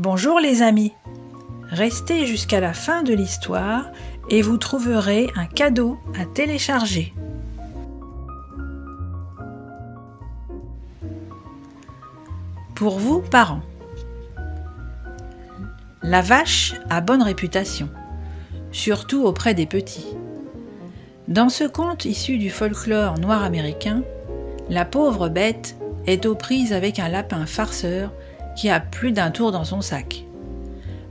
Bonjour les amis, restez jusqu'à la fin de l'histoire et vous trouverez un cadeau à télécharger. Pour vous, parents, la vache a bonne réputation, surtout auprès des petits. Dans ce conte issu du folklore noir américain, la pauvre bête est aux prises avec un lapin farceur qui a plus d'un tour dans son sac.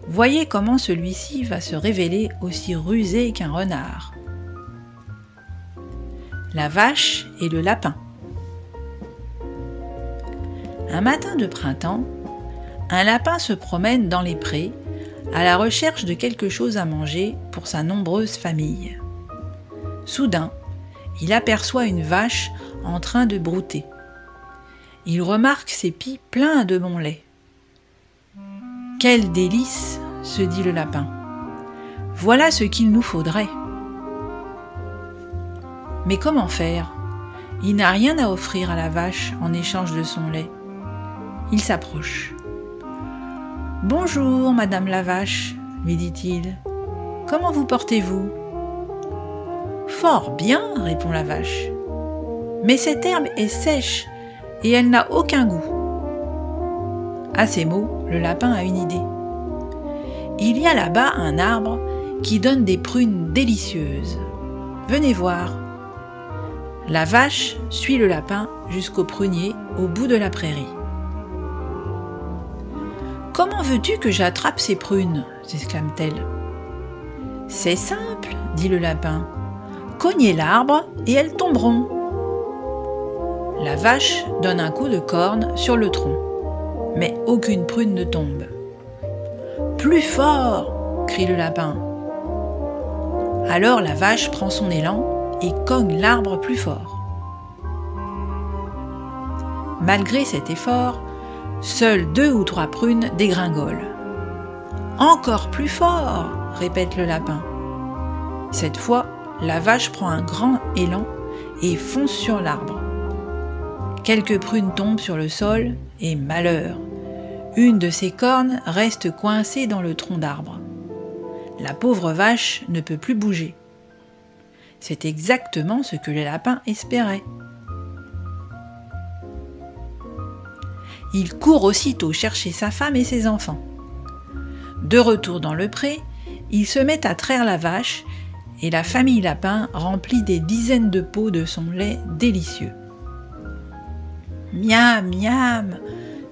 Voyez comment celui-ci va se révéler aussi rusé qu'un renard. La vache et le lapin. Un matin de printemps, un lapin se promène dans les prés à la recherche de quelque chose à manger pour sa nombreuse famille. Soudain, il aperçoit une vache en train de brouter. Il remarque ses pieds pleins de bon lait. « Quel délice !» se dit le lapin. « Voilà ce qu'il nous faudrait. » Mais comment faire? Il n'a rien à offrir à la vache en échange de son lait. Il s'approche. « Bonjour, madame la vache, » lui dit-il. « Comment vous portez-vous ?»« Fort bien, » répond la vache. « Mais cette herbe est sèche et elle n'a aucun goût. » À ces mots, le lapin a une idée. Il y a là-bas un arbre qui donne des prunes délicieuses. Venez voir. La vache suit le lapin jusqu'au prunier au bout de la prairie. « Comment veux-tu que j'attrape ces prunes ?» s'exclame-t-elle. « C'est simple, » dit le lapin. « Cognez l'arbre et elles tomberont. » La vache donne un coup de corne sur le tronc, mais aucune prune ne tombe. « Plus fort !» crie le lapin. Alors la vache prend son élan et cogne l'arbre plus fort. Malgré cet effort, seules 2 ou 3 prunes dégringolent. « Encore plus fort !» répète le lapin. Cette fois, la vache prend un grand élan et fonce sur l'arbre. Quelques prunes tombent sur le sol et malheur, une de ses cornes reste coincée dans le tronc d'arbre. La pauvre vache ne peut plus bouger. C'est exactement ce que le lapin espérait. Il court aussitôt chercher sa femme et ses enfants. De retour dans le pré, il se met à traire la vache et la famille lapin remplit des dizaines de pots de son lait délicieux. Miam, miam,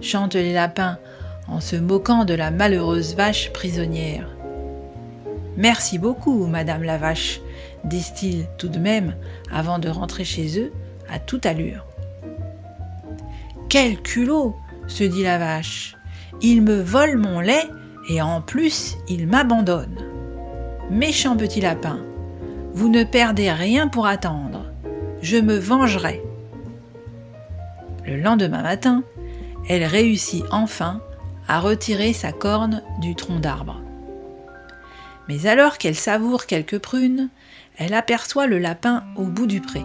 chantent les lapins en se moquant de la malheureuse vache prisonnière. Merci beaucoup, madame la vache, disent-ils tout de même avant de rentrer chez eux à toute allure. Quel culot, se dit la vache, il me vole mon lait et en plus il m'abandonne. Méchant petit lapin, vous ne perdez rien pour attendre, je me vengerai. Le lendemain matin, elle réussit enfin à retirer sa corne du tronc d'arbre. Mais alors qu'elle savoure quelques prunes, elle aperçoit le lapin au bout du pré.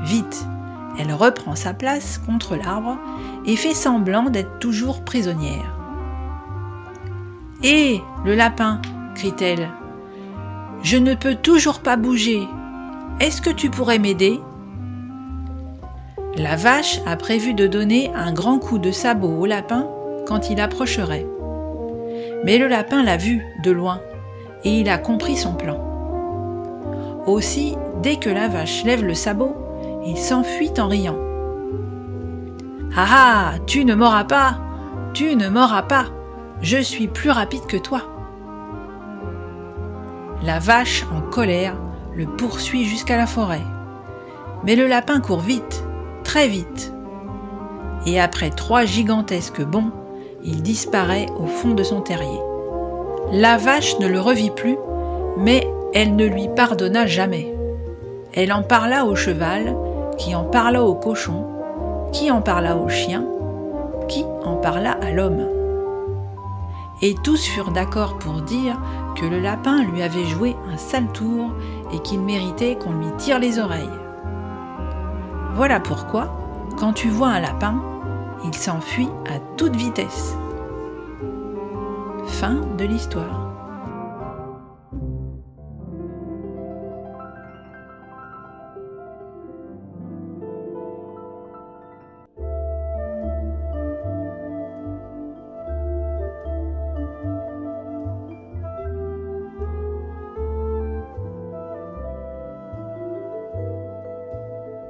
Vite, elle reprend sa place contre l'arbre et fait semblant d'être toujours prisonnière. « Hé, le lapin !» crie-t-elle. « Je ne peux toujours pas bouger. Est-ce que tu pourrais m'aider ?» La vache a prévu de donner un grand coup de sabot au lapin quand il approcherait. Mais le lapin l'a vu de loin et il a compris son plan. Aussi, dès que la vache lève le sabot, il s'enfuit en riant. « Ah ah, tu ne m'auras pas, tu ne m'auras pas, je suis plus rapide que toi. » La vache, en colère, le poursuit jusqu'à la forêt. Mais le lapin court vite, très vite. Et après 3 gigantesques bonds, il disparaît au fond de son terrier. La vache ne le revit plus, mais elle ne lui pardonna jamais. Elle en parla au cheval, qui en parla au cochon, qui en parla au chien, qui en parla à l'homme. Et tous furent d'accord pour dire que le lapin lui avait joué un sale tour et qu'il méritait qu'on lui tire les oreilles. Voilà pourquoi, quand tu vois un lapin, il s'enfuit à toute vitesse. Fin de l'histoire.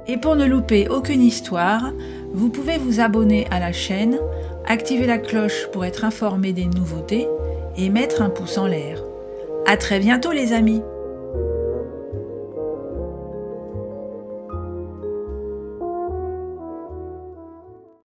Et pour ne louper aucune histoire, vous pouvez vous abonner à la chaîne, activer la cloche pour être informé des nouveautés et mettre un pouce en l'air. À très bientôt les amis!